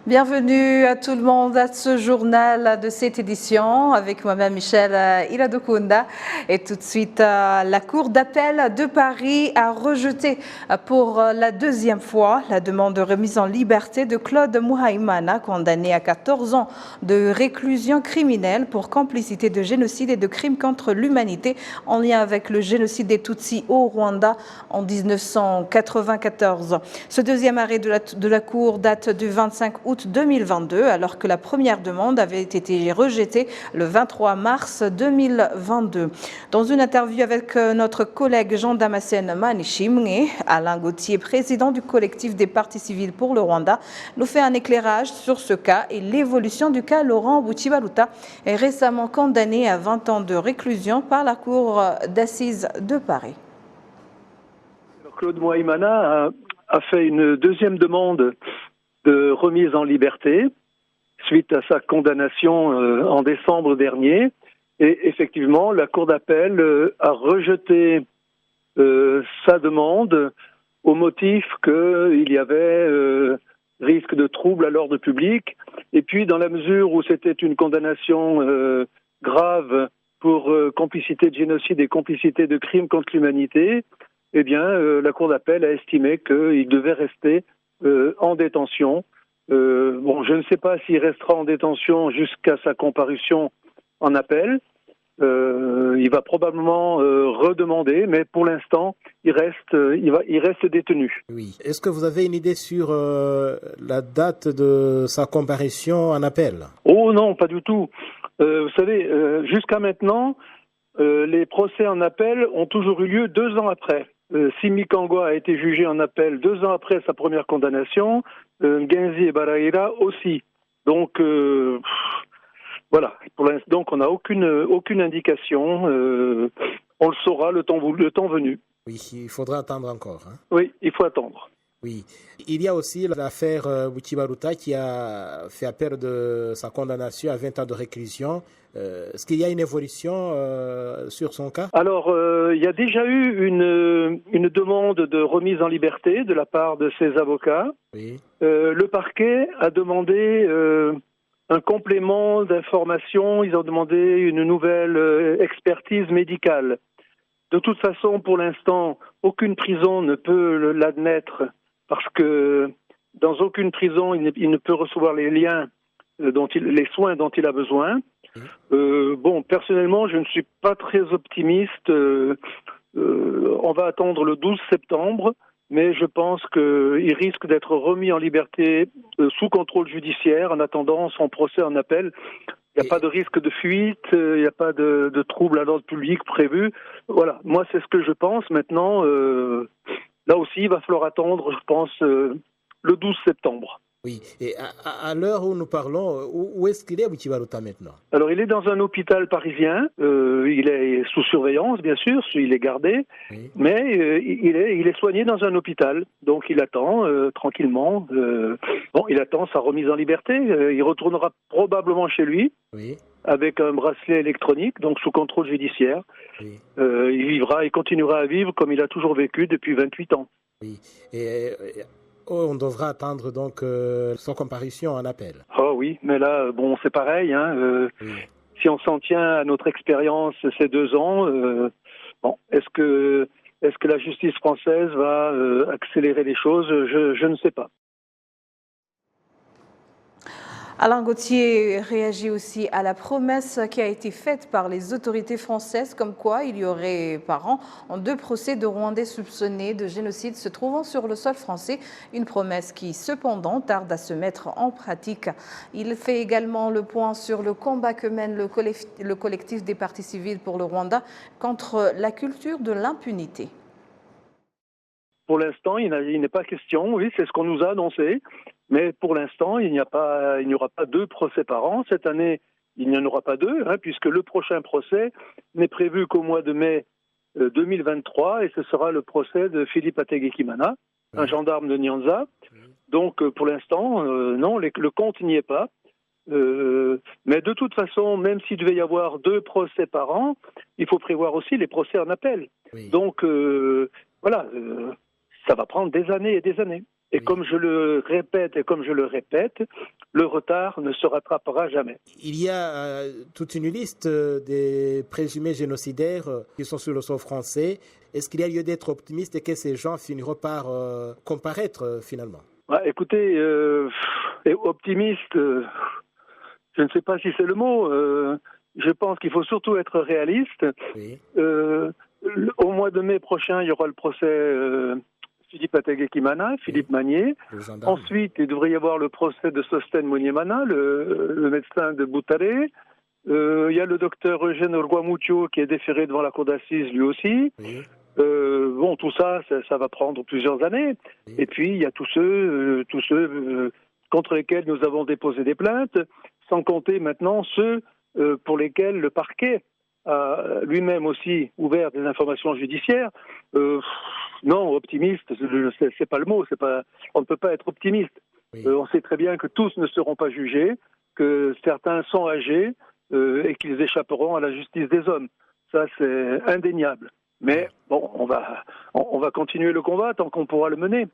Bienvenue à tout le monde à ce journal de cette édition avec moi-même Michel Iradokunda. Et tout de suite, la Cour d'appel de Paris a rejeté pour la deuxième fois la demande de remise en liberté de Claude Mouhaïmana, condamné à 14 ans de réclusion criminelle pour complicité de génocide et de crimes contre l'humanité en lien avec le génocide des Tutsis au Rwanda en 1994. Ce deuxième arrêt de la Cour date du 25 août 2022, alors que la première demande avait été rejetée le 23 mars 2022. Dans une interview avec notre collègue Jean-Damascène Manishimwe, Alain Gauthier, président du collectif des partis civils pour le Rwanda, nous fait un éclairage sur ce cas et l'évolution du cas Laurent Buchibaluta, est récemment condamné à 20 ans de réclusion par la Cour d'assises de Paris. Claude Mouhaïmana a fait une deuxième demande de remise en liberté suite à sa condamnation en décembre dernier. Et effectivement, la Cour d'appel a rejeté sa demande au motif qu'il y avait risque de trouble à l'ordre public. Et puis, dans la mesure où c'était une condamnation grave pour complicité de génocide et complicité de crimes contre l'humanité, eh bien, la Cour d'appel a estimé qu'il devait rester en détention. Je ne sais pas s'il restera en détention jusqu'à sa comparution en appel. Il va probablement redemander, mais pour l'instant, il reste détenu. Oui. Est-ce que vous avez une idée sur la date de sa comparution en appel? Oh non, pas du tout. Vous savez, jusqu'à maintenant, les procès en appel ont toujours eu lieu 2 ans après. Simi Kangwa a été jugé en appel 2 ans après sa première condamnation, Ngenzi et Baraira aussi. Donc, voilà. Pour l'instant, donc on n'a aucune indication. On le saura le temps venu. Oui, il faudra attendre encore. Hein. Oui, il faut attendre. Oui. Il y a aussi l'affaire Buchibaluta qui a fait appel de sa condamnation à 20 ans de réclusion. Est-ce qu'il y a une évolution sur son cas? Alors, il y a déjà eu une demande de remise en liberté de la part de ses avocats. Oui. Le parquet a demandé un complément d'information. Ils ont demandé une nouvelle expertise médicale. De toute façon, pour l'instant, aucune prison ne peut l'admettre parce que dans aucune prison, il ne peut recevoir les les soins dont il a besoin. Personnellement, je ne suis pas très optimiste. On va attendre le 12 septembre, mais je pense qu'il risque d'être remis en liberté sous contrôle judiciaire en attendant son procès en appel. Il n'y a pas de risque de fuite, il n'y a pas de trouble à l'ordre public prévu. Voilà, moi c'est ce que je pense. Maintenant, là aussi, il va falloir attendre, je pense, le 12 septembre. Oui, et à l'heure où nous parlons, où est-ce qu'il est, Buchibaluta, maintenant? Alors, il est dans un hôpital parisien. Il est sous surveillance, bien sûr, il est gardé, oui. Mais il est soigné dans un hôpital. Donc, il attend tranquillement. Il attend sa remise en liberté. Il retournera probablement chez lui, oui, avec un bracelet électronique, donc sous contrôle judiciaire. Oui. Il continuera à vivre comme il a toujours vécu depuis 28 ans. Oui. On devra attendre donc son comparution en appel. Oh oui, mais là, c'est pareil. Oui. Si on s'en tient à notre expérience ces 2 ans, est-ce que la justice française va accélérer les choses? Je ne sais pas. Alain Gauthier réagit aussi à la promesse qui a été faite par les autorités françaises, comme quoi il y aurait par an 2 procès de Rwandais soupçonnés de génocide se trouvant sur le sol français. Une promesse qui, cependant, tarde à se mettre en pratique. Il fait également le point sur le combat que mène le collectif des partis civils pour le Rwanda contre la culture de l'impunité. Pour l'instant, il n'est pas question, oui, c'est ce qu'on nous a annoncé, mais pour l'instant, il n'y aura pas 2 procès par an. Cette année, il n'y en aura pas 2, puisque le prochain procès n'est prévu qu'au mois de mai 2023, et ce sera le procès de Philippe Ategekimana, un gendarme de Nyanza. Donc, pour l'instant, non, le compte n'y est pas. Mais de toute façon, même s'il devait y avoir 2 procès par an, il faut prévoir aussi les procès en appel. Oui. Donc, voilà. Ça va prendre des années et des années. Et oui, comme je le répète, le retard ne se rattrapera jamais. Il y a toute une liste des présumés génocidaires qui sont sur le sol français. Est-ce qu'il y a lieu d'être optimiste et que ces gens finiront par comparaître finalement? Écoutez, optimiste, je ne sais pas si c'est le mot. Je pense qu'il faut surtout être réaliste. Oui. Au mois de mai prochain, il y aura le procès Philippe Ateguekimana, Philippe Magnier. Ensuite, il devrait y avoir le procès de Sosten Moniemana, le médecin de Boutaré. Il y a le docteur Eugène Orguamuccio qui est déféré devant la cour d'assises lui aussi. Oui. Tout ça va prendre plusieurs années. Oui. Et puis, il y a tous ceux contre lesquels nous avons déposé des plaintes, sans compter maintenant ceux pour lesquels le parquet a lui-même aussi ouvert des informations judiciaires. Non, optimiste, c'est pas le mot. On ne peut pas être optimiste. Oui. On sait très bien que tous ne seront pas jugés, que certains sont âgés et qu'ils échapperont à la justice des hommes. Ça, c'est indéniable. Mais bon, on va continuer le combat tant qu'on pourra le mener.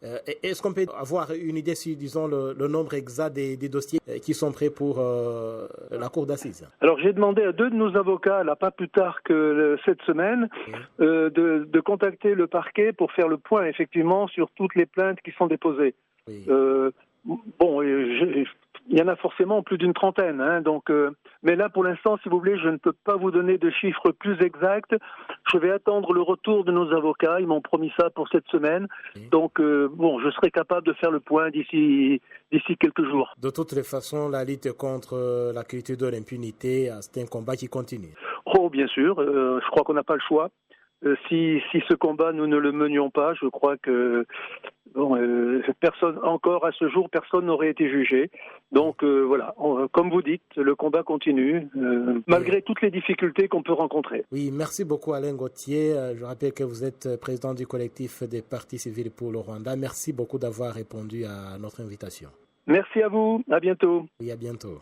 Est-ce qu'on peut avoir une idée sur, disons, le nombre exact des dossiers qui sont prêts pour la cour d'assises? Alors, j'ai demandé à 2 de nos avocats, là, pas plus tard que cette semaine, de contacter le parquet pour faire le point, effectivement, sur toutes les plaintes qui sont déposées. Oui. Il y en a forcément plus d'une trentaine, mais là, pour l'instant, si vous voulez, je ne peux pas vous donner de chiffres plus exacts. Je vais attendre le retour de nos avocats. Ils m'ont promis ça pour cette semaine. Oui. Donc, je serai capable de faire le point d'ici quelques jours. De toutes les façons, la lutte contre la culture de l'impunité, c'est un combat qui continue. Oh, bien sûr. Je crois qu'on n'a pas le choix. Si ce combat, nous ne le menions pas, je crois que personne, encore à ce jour, personne n'aurait été jugé. Donc voilà, comme vous dites, le combat continue, malgré toutes les difficultés qu'on peut rencontrer. Oui, merci beaucoup Alain Gauthier. Je rappelle que vous êtes président du collectif des partis civils pour le Rwanda. Merci beaucoup d'avoir répondu à notre invitation. Merci à vous, à bientôt. Oui, à bientôt.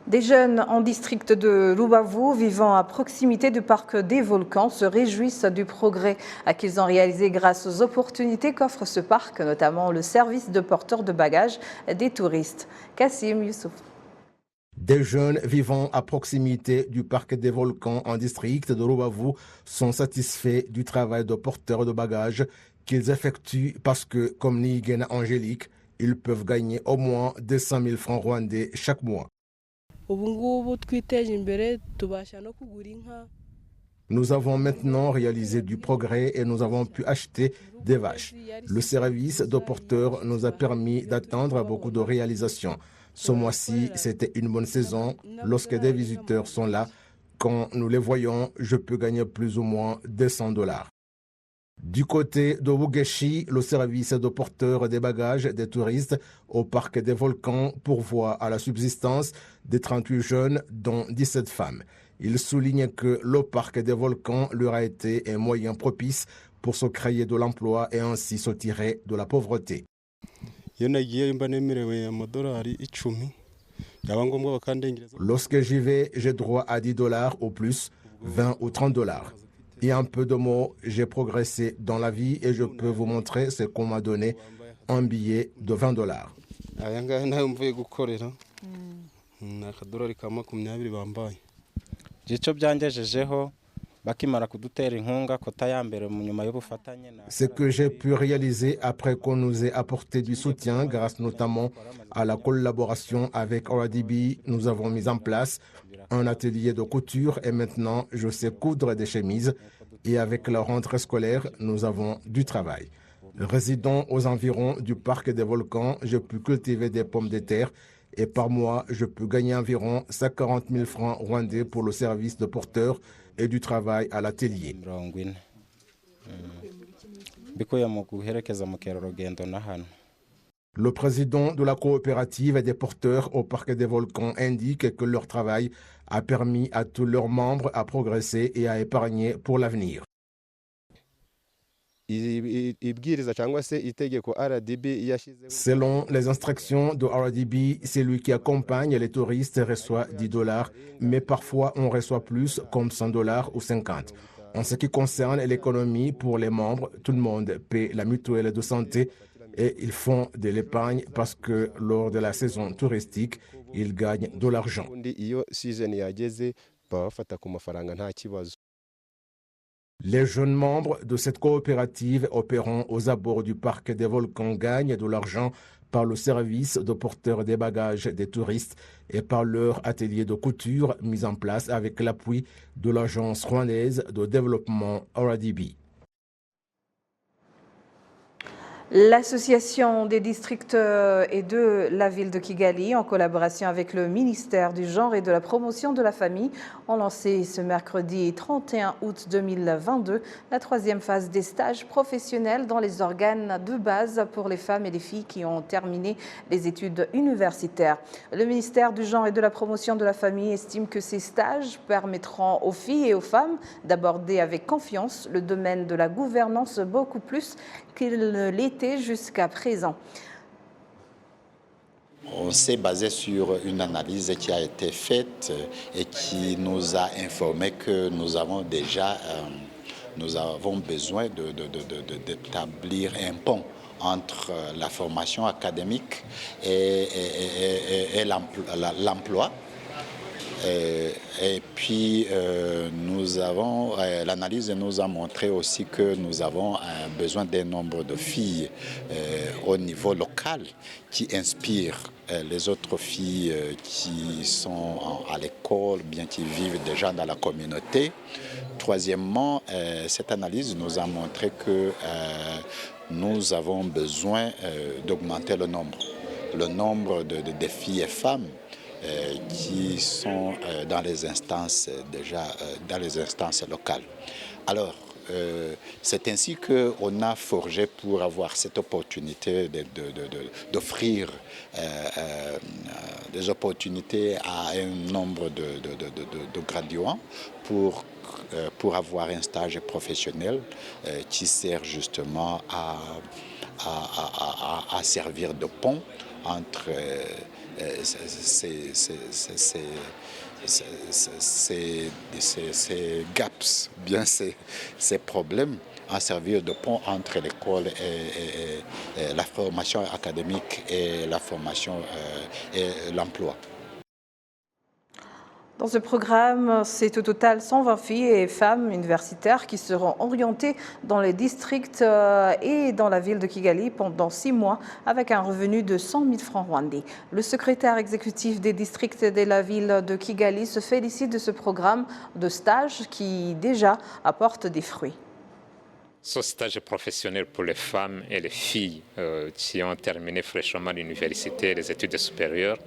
Des jeunes en district de Lubavu vivant à proximité du parc des volcans se réjouissent du progrès qu'ils ont réalisé grâce aux opportunités qu'offre ce parc, notamment le service de porteur de bagages des touristes. Kassim Youssouf. Des jeunes vivant à proximité du parc des volcans en district de Lubavu sont satisfaits du travail de porteur de bagages qu'ils effectuent parce que, comme Nigena Angélique, ils peuvent gagner au moins 200 000 francs rwandais chaque mois. Nous avons maintenant réalisé du progrès et nous avons pu acheter des vaches. Le service de porteur nous a permis d'atteindre beaucoup de réalisations. Ce mois-ci, c'était une bonne saison. Lorsque des visiteurs sont là, quand nous les voyons, je peux gagner plus ou moins $200. Du côté de Wugeshi, le service de porteur des bagages des touristes au parc des volcans pourvoit à la subsistance des 38 jeunes, dont 17 femmes. Il souligne que le parc des volcans leur a été un moyen propice pour se créer de l'emploi et ainsi se tirer de la pauvreté. Lorsque j'y vais, j'ai droit à $10 ou plus, 20 ou 30 $. Et un peu de mots, j'ai progressé dans la vie et je peux vous montrer ce qu'on m'a donné, un billet de $20. Ce que j'ai pu réaliser après qu'on nous ait apporté du soutien grâce notamment à la collaboration avec RDB, nous avons mis en place un atelier de couture et maintenant je sais coudre des chemises et avec la rentrée scolaire, nous avons du travail. Résidant aux environs du parc des volcans, je peux cultiver des pommes de terre et par mois, je peux gagner environ 140 000 francs rwandais pour le service de porteur et du travail à l'atelier. Le président de la coopérative des porteurs au parc des volcans indique que leur travail a permis à tous leurs membres à progresser et à épargner pour l'avenir. Selon les instructions de RDB, celui qui accompagne les touristes reçoit $10, mais parfois on reçoit plus, comme $100 ou 50. En ce qui concerne l'économie pour les membres, tout le monde paie la mutuelle de santé et ils font de l'épargne parce que lors de la saison touristique, ils gagnent de l'argent. Les jeunes membres de cette coopérative opérant aux abords du parc des volcans gagnent de l'argent par le service de porteurs des bagages des touristes et par leur atelier de couture mis en place avec l'appui de l'agence rwandaise de développement RDB. L'association des districts et de la ville de Kigali, en collaboration avec le ministère du Genre et de la Promotion de la Famille, ont lancé ce mercredi 31 août 2022 la troisième phase des stages professionnels dans les organes de base pour les femmes et les filles qui ont terminé les études universitaires. Le ministère du Genre et de la Promotion de la Famille estime que ces stages permettront aux filles et aux femmes d'aborder avec confiance le domaine de la gouvernance beaucoup plus qu'il ne l'était jusqu'à présent. On s'est basé sur une analyse qui a été faite et qui nous a informé que nous avons besoin d'établir un pont entre la formation académique et l'emploi. Et puis, l'analyse nous a montré aussi que nous avons besoin d'un nombre de filles au niveau local qui inspirent les autres filles qui sont à l'école, bien qui vivent déjà dans la communauté. Troisièmement, cette analyse nous a montré que nous avons besoin d'augmenter le nombre de filles et femmes qui sont dans les instances locales. Alors, c'est ainsi qu'on a forgé pour avoir cette opportunité d'offrir des opportunités à un nombre de graduants pour avoir un stage professionnel qui sert justement à servir de pont entre ces gaps, bien ces problèmes, à servir de pont entre l'école et la formation académique et la formation et l'emploi. Dans ce programme, c'est au total 120 filles et femmes universitaires qui seront orientées dans les districts et dans la ville de Kigali pendant 6 mois avec un revenu de 100 000 francs rwandais. Le secrétaire exécutif des districts de la ville de Kigali se félicite de ce programme de stage qui déjà apporte des fruits. Ce stage professionnel pour les femmes et les filles qui ont terminé fraîchement l'université et les études supérieures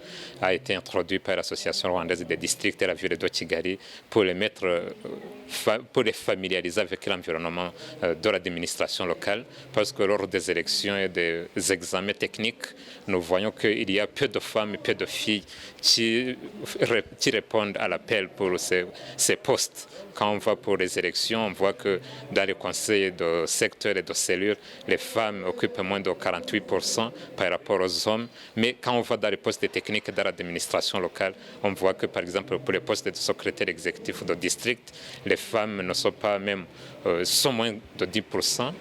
a été introduit par l'Association rwandaise des districts et la ville de Kigali pour les familiariser avec l'environnement de l'administration locale, parce que lors des élections et des examens techniques, nous voyons qu'il y a peu de femmes et peu de filles qui répondent à l'appel pour ces postes. Quand on va pour les élections, on voit que dans les conseils de secteur et de cellules, les femmes occupent moins de 48% par rapport aux hommes. Mais quand on va dans les postes techniques dans l'administration locale, on voit que, par exemple, pour les postes de secrétaire exécutif de district, les femmes ne sont pas même, sont moins de 10%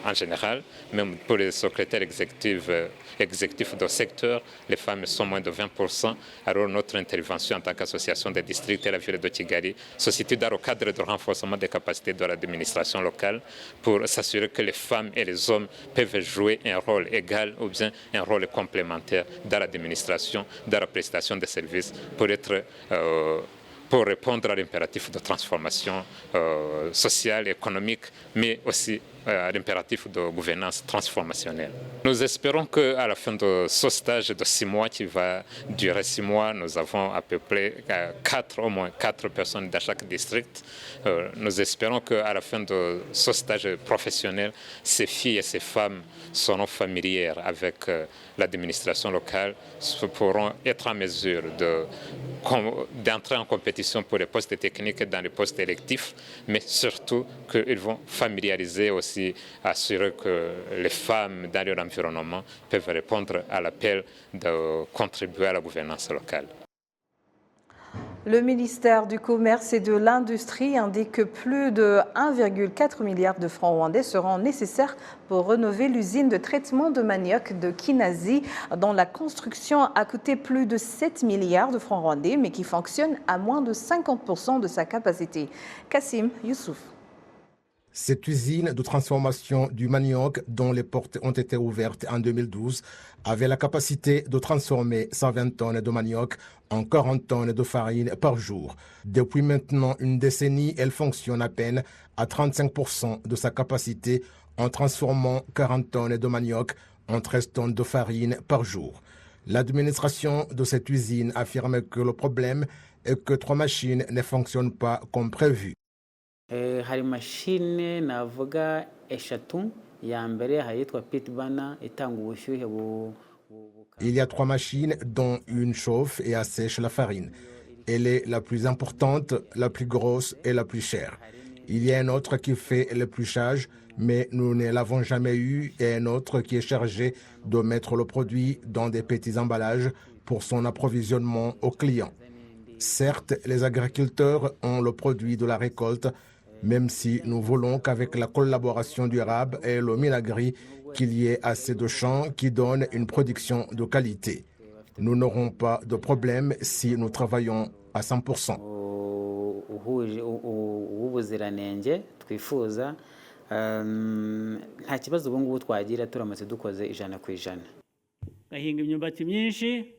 en général. Même pour les secrétaires exécutifs de secteur, les femmes sont moins de 20%. Alors notre intervention en tant qu'association des districts et la ville de Kigali se situe dans le cadre de renforcement des capacités de l'administration locale pour s'assurer que les femmes et les hommes peuvent jouer un rôle égal ou bien un rôle complémentaire dans l'administration, dans la prestation des services pour répondre à l'impératif de transformation sociale, économique, mais aussi à l'impératif de gouvernance transformationnelle. Nous espérons qu'à la fin de ce stage de 6 mois qui va durer 6 mois, nous avons à peu près au moins 4 personnes dans chaque district. Nous espérons qu'à la fin de ce stage professionnel, ces filles et ces femmes seront familières avec l'administration locale, pourront être en mesure d'entrer en compétition pour les postes techniques et dans les postes électifs, mais surtout qu'ils vont familiariser aussi, assurer que les femmes dans leur environnement peuvent répondre à l'appel de contribuer à la gouvernance locale. Le ministère du Commerce et de l'Industrie indique que plus de 1,4 milliard de francs rwandais seront nécessaires pour rénover l'usine de traitement de manioc de Kinazi, dont la construction a coûté plus de 7 milliards de francs rwandais, mais qui fonctionne à moins de 50% de sa capacité. Kassim Youssouf. Cette usine de transformation du manioc, dont les portes ont été ouvertes en 2012, avait la capacité de transformer 120 tonnes de manioc en 40 tonnes de farine par jour. Depuis maintenant une décennie, elle fonctionne à peine à 35% de sa capacité en transformant 40 tonnes de manioc en 13 tonnes de farine par jour. L'administration de cette usine affirme que le problème est que 3 machines ne fonctionnent pas comme prévu. hari mashine navuga eshatu ya mbere hayitwa pitbana itanga ubushyuhe Il y a 3 machines dont une chauffe et assèche la farine. Elle est la plus importante, la plus grosse et la plus chère. Il y a un autre qui fait l'épluchage, mais nous ne l'avons jamais eu, et un autre qui est chargé de mettre le produit dans des petits emballages pour son approvisionnement aux clients. Certes, les agriculteurs ont le produit de la récolte, même si nous voulons qu'avec la collaboration du RAB et le Minagri, qu'il y ait assez de champs qui donnent une production de qualité. Nous n'aurons pas de problème si nous travaillons à 100%. ubuziranenge twifuza nta kibazo ubu ngubu twagira turamutse dukoze 100%. gahinga imyumbati myinshi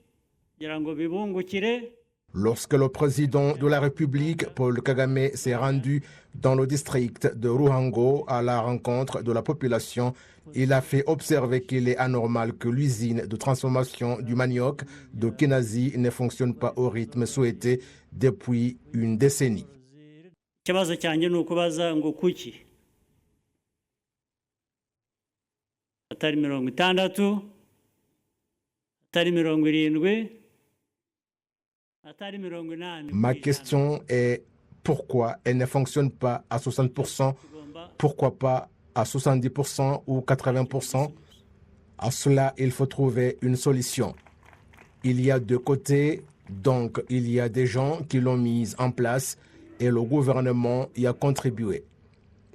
kugira ngo bibungukire. Lorsque le président de la République, Paul Kagame, s'est rendu dans le district de Ruhango à la rencontre de la population, il a fait observer qu'il est anormal que l'usine de transformation du manioc de Kinazi ne fonctionne pas au rythme souhaité depuis une décennie. Ikibazo cyanjye ni ukubaza ngo kuki atari 60 atari 70. Ma question est pourquoi elle ne fonctionne pas à 60%, pourquoi pas à 70% ou 80%? À cela, il faut trouver une solution. Il y a 2 côtés, donc il y a des gens qui l'ont mise en place et le gouvernement y a contribué.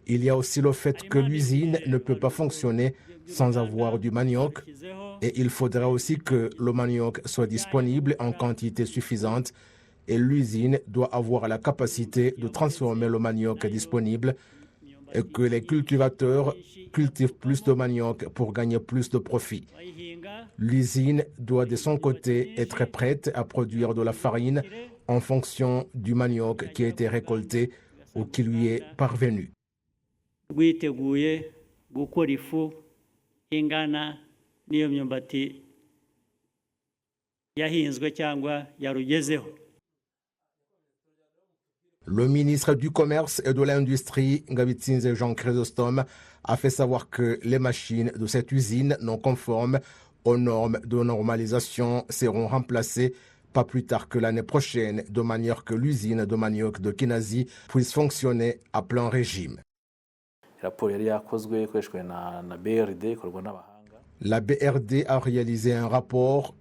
Il y a aussi le fait que l'usine ne peut pas fonctionner sans avoir du manioc et il faudra aussi que le manioc soit disponible en quantité suffisante et l'usine doit avoir la capacité de transformer le manioc disponible et que les cultivateurs cultivent plus de manioc pour gagner plus de profit. L'usine doit de son côté être prête à produire de la farine en fonction du manioc qui a été récolté ou qui lui est parvenu. Rwiteguye gukora ifu ingana n'iyo myumbati yahinzwe cyangwa yarugezeho. Le ministre du Commerce et de l'Industrie, Ngabitsinze Jean Chrysostome, a fait savoir que les machines de cette usine non conformes aux normes de normalisation seront remplacées pas plus tard que l'année prochaine, de manière que l'usine de manioc de Kinazi puisse fonctionner à plein régime. La BRD a réalisé un rapport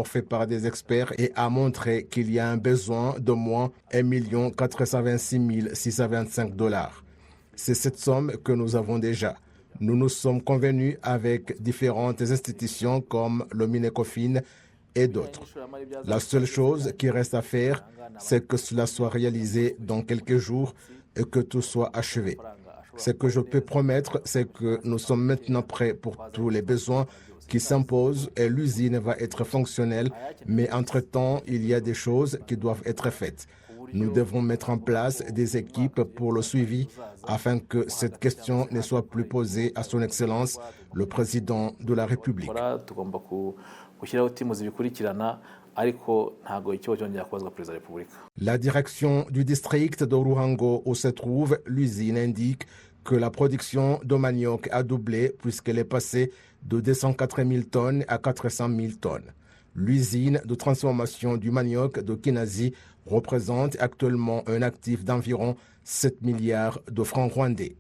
fait par des experts et a montré qu'il y a un besoin de moins 1 426 625 $. C'est cette somme que nous avons déjà. Nous nous sommes convenus avec différentes institutions comme le Minecofin et d'autres. La seule chose qui reste à faire, c'est que cela soit réalisé dans quelques jours et que tout soit achevé. Ce que je peux promettre, c'est que nous sommes maintenant prêts pour tous les besoins qui s'imposent et l'usine va être fonctionnelle, mais entre-temps, il y a des choses qui doivent être faites. Nous devons mettre en place des équipes pour le suivi afin que cette question ne soit plus posée à son Excellence, le Président de la République. La direction du district de Ruhango où se trouve l'usine indique que la production de manioc a doublé puisqu'elle est passée de 204 000 tonnes à 400 000 tonnes. L'usine de transformation du manioc de Kinazi représente actuellement un actif d'environ 7 milliards de francs rwandais.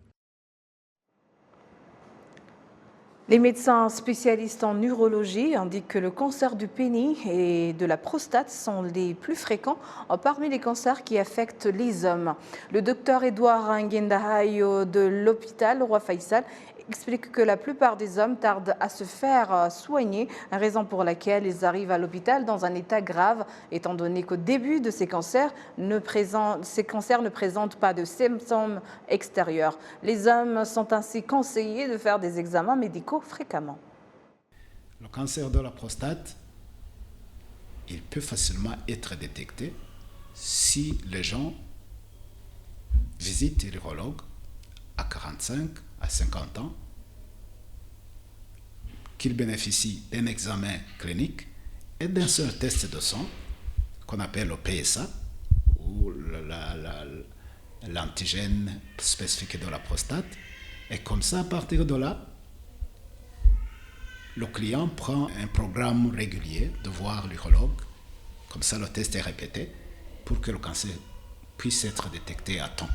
Les médecins spécialistes en urologie indiquent que le cancer du pénis et de la prostate sont les plus fréquents parmi les cancers qui affectent les hommes. Le docteur Edouard Nguyendahayo de l'hôpital Roi Faisal explique que la plupart des hommes tardent à se faire soigner, raison pour laquelle ils arrivent à l'hôpital dans un état grave, étant donné qu'au début de ces cancers ne présentent pas de symptômes extérieurs. Les hommes sont ainsi conseillés de faire des examens médicaux fréquemment. Le cancer de la prostate, il peut facilement être détecté si les gens visitent l'urologue à 45 à 50 ans, qu'ils bénéficient d'un examen clinique et d'un seul test de sang qu'on appelle le PSA ou l'antigène spécifique de la prostate. Et comme ça, à partir de là, le client prend un programme régulier de voir l'urologue. Comme ça, le test est répété pour que le cancer puisse être détecté à temps.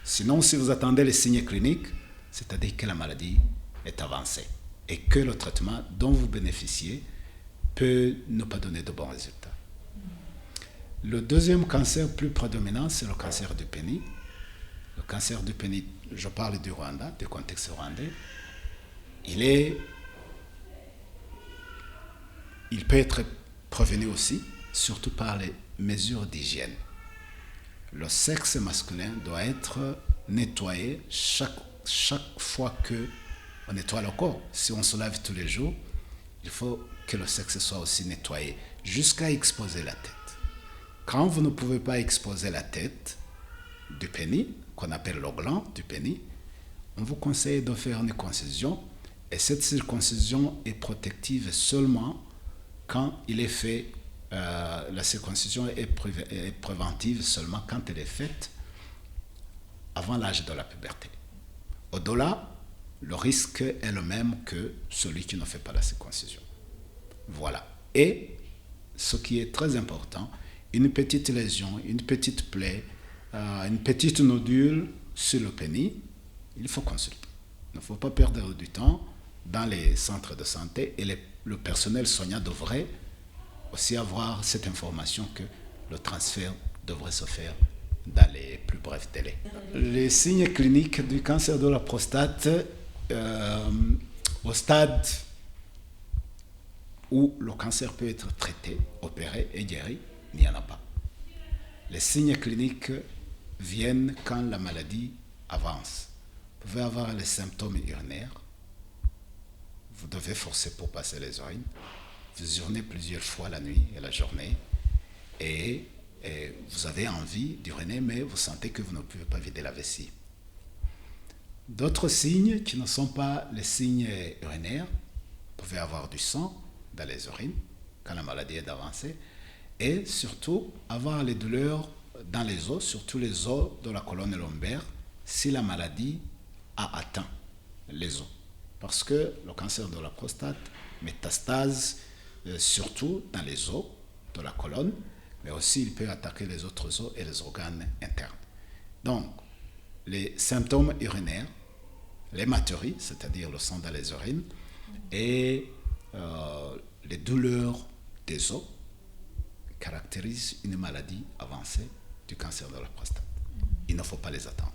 Sinon, si vous attendez les signes cliniques, c'est-à-dire que la maladie est avancée et que le traitement dont vous bénéficiez peut ne pas donner de bons résultats. Le deuxième cancer plus prédominant, c'est le cancer du pénis. Le cancer du pénis, je parle du Rwanda, du contexte rwandais, il peut être prévenu aussi, surtout par les mesures d'hygiène. Le sexe masculin doit être nettoyé chaque fois qu'on nettoie le corps. Si on se lave tous les jours, il faut que le sexe soit aussi nettoyé, jusqu'à exposer la tête. Quand vous ne pouvez pas exposer la tête du pénis, qu'on appelle le gland du pénis, on vous conseille de faire une concision, et cette circoncision est protective seulement quand il est fait. La circoncision est préventive seulement quand elle est faite avant l'âge de la puberté. Au-delà, le risque est le même que celui qui ne fait pas la circoncision. Voilà. Et ce qui est très important, une petite lésion, une petite plaie, une petite nodule sur le pénis, il faut consulter. Il ne faut pas perdre du temps dans les centres de santé, et le personnel soignant devrait aussi avoir cette information que le transfert devrait se faire dans les plus brefs délais. Les signes cliniques du cancer de la prostate, au stade où le cancer peut être traité, opéré et guéri, il n'y en a pas. Les signes cliniques viennent quand la maladie avance. Vous pouvez avoir les symptômes urinaires, vous devez forcer pour passer les urines, vous urinez plusieurs fois la nuit et la journée, et vous avez envie d'uriner, mais vous sentez que vous ne pouvez pas vider la vessie. D'autres signes qui ne sont pas les signes urinaires, vous pouvez avoir du sang dans les urines quand la maladie est avancée, et surtout avoir les douleurs dans les os, surtout les os de la colonne lombaire, si la maladie a atteint les os. Parce que le cancer de la prostate métastase surtout dans les os de la colonne, mais aussi il peut attaquer les autres os et les organes internes. Donc, les symptômes urinaires, l'hématurie, c'est-à-dire le sang dans les urines, et les douleurs des os caractérisent une maladie avancée du cancer de la prostate. Il ne faut pas les attendre.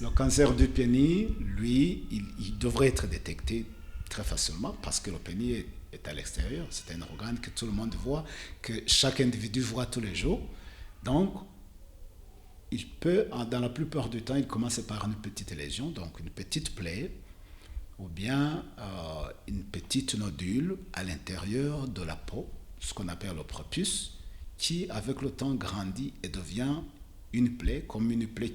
Le cancer du pénis, lui, il devrait être détecté très facilement parce que le pénis est à l'extérieur. C'est un organe que tout le monde voit, que chaque individu voit tous les jours. Donc, il peut, dans la plupart du temps, il commence par une petite lésion, donc une petite plaie, ou bien une petite nodule à l'intérieur de la peau, ce qu'on appelle le prépuce, qui, avec le temps, grandit et devient une plaie, comme une plaie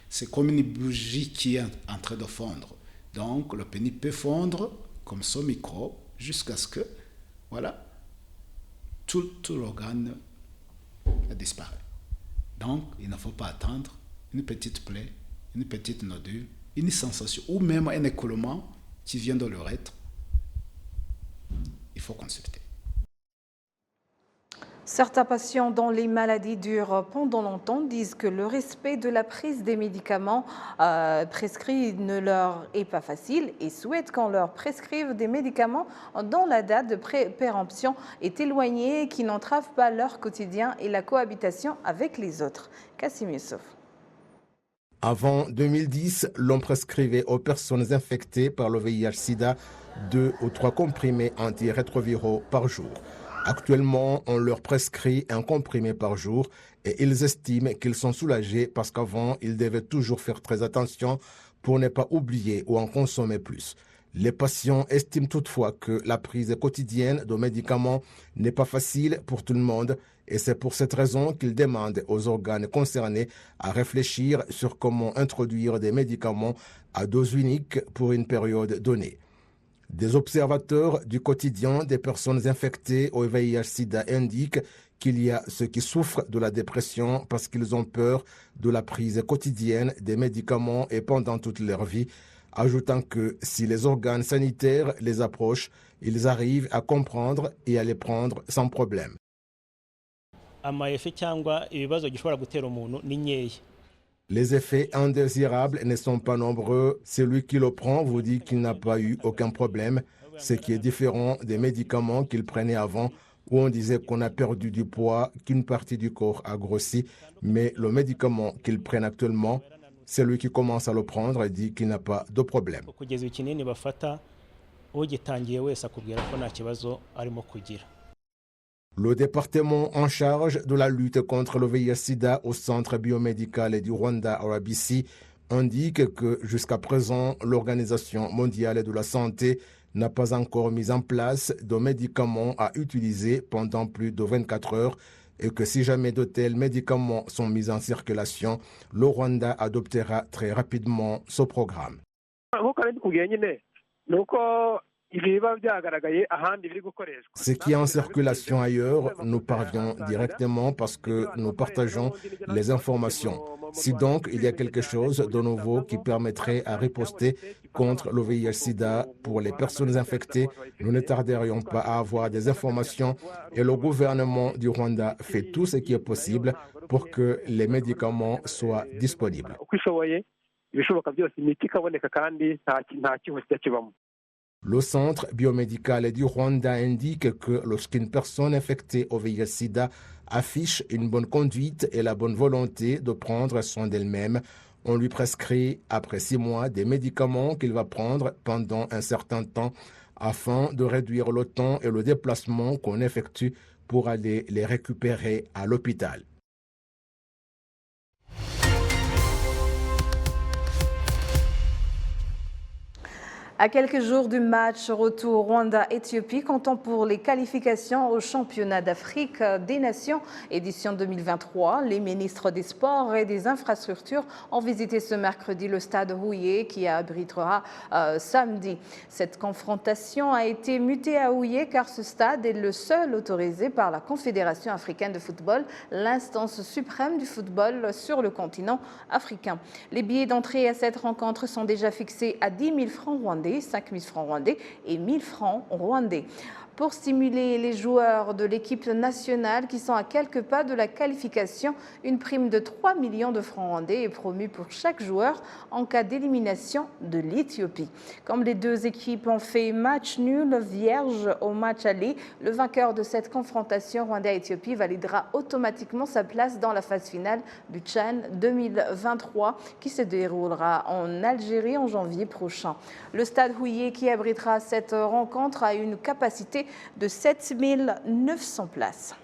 c'est comme une bougie qui est en train de fondre. Donc, le pénis peut fondre comme ce micro jusqu'à ce que, voilà, tout l'organe disparaît. Donc, il ne faut pas attendre une petite plaie, une petite nodule, une sensation, ou même un écoulement qui vient de l'urètre. Il faut consulter. Certains patients dont les maladies durent pendant longtemps disent que le respect de la prise des médicaments prescrits ne leur est pas facile et souhaitent qu'on leur prescrive des médicaments dont la date de péremption est éloignée et qui n'entravent pas leur quotidien et la cohabitation avec les autres. Kassim Youssouf. Avant 2010, l'on prescrivait aux personnes infectées par le VIH-Sida 2 ou 3 comprimés antirétroviraux par jour. Actuellement, on leur prescrit un comprimé par jour et ils estiment qu'ils sont soulagés parce qu'avant, ils devaient toujours faire très attention pour ne pas oublier ou en consommer plus. Les patients estiment toutefois que la prise quotidienne de médicaments n'est pas facile pour tout le monde et c'est pour cette raison qu'ils demandent aux organes concernés à réfléchir sur comment introduire des médicaments à dose unique pour une période donnée. Des observateurs du quotidien des personnes infectées au VIH-Sida indiquent qu'il y a ceux qui souffrent de la dépression parce qu'ils ont peur de la prise quotidienne des médicaments et pendant toute leur vie, ajoutant que si les organes sanitaires les approchent, ils arrivent à comprendre et à les prendre sans problème. Les effets indésirables ne sont pas nombreux. Celui qui le prend vous dit qu'il n'a pas eu aucun problème, ce qui est différent des médicaments qu'il prenait avant où on disait qu'on a perdu du poids, qu'une partie du corps a grossi, mais le médicament qu'ils prennent actuellement, celui qui commence à le prendre dit qu'il n'a pas de problème. Le département en charge de la lutte contre le VIH-Sida au Centre biomédical du Rwanda RBC indique que jusqu'à présent, l'Organisation mondiale de la santé n'a pas encore mis en place de médicaments à utiliser pendant plus de 24 heures et que si jamais de tels médicaments sont mis en circulation, le Rwanda adoptera très rapidement ce programme. Ce qui est en circulation ailleurs nous parvient directement parce que nous partageons les informations. Si donc il y a quelque chose de nouveau qui permettrait à riposter contre le VIH-Sida pour les personnes infectées, nous ne tarderions pas à avoir des informations et le gouvernement du Rwanda fait tout ce qui est possible pour que les médicaments soient disponibles. Le Centre biomédical du Rwanda indique que lorsqu'une personne infectée au VIH-Sida affiche une bonne conduite et la bonne volonté de prendre soin d'elle-même, on lui prescrit après 6 mois des médicaments qu'il va prendre pendant un certain temps afin de réduire le temps et le déplacement qu'on effectue pour aller les récupérer à l'hôpital. À quelques jours du match retour Rwanda-Éthiopie, comptant pour les qualifications au championnat d'Afrique des Nations édition 2023, les ministres des Sports et des Infrastructures ont visité ce mercredi le stade Houillé qui abritera samedi. Cette confrontation a été mutée à Houillé car ce stade est le seul autorisé par la Confédération africaine de football, l'instance suprême du football sur le continent africain. Les billets d'entrée à cette rencontre sont déjà fixés à 10 000 francs rwandais, 5 000 francs rwandais et 1 000 francs rwandais. Pour stimuler les joueurs de l'équipe nationale qui sont à quelques pas de la qualification, une prime de 3 millions de francs rwandais est promue pour chaque joueur en cas d'élimination de l'Éthiopie. Comme les deux équipes ont fait match nul vierge au match aller, le vainqueur de cette confrontation Rwanda-Éthiopie validera automatiquement sa place dans la phase finale du Tchad 2023 qui se déroulera en Algérie en janvier prochain. Le stade Houillé qui abritera cette rencontre a une capacité de 7 900 places.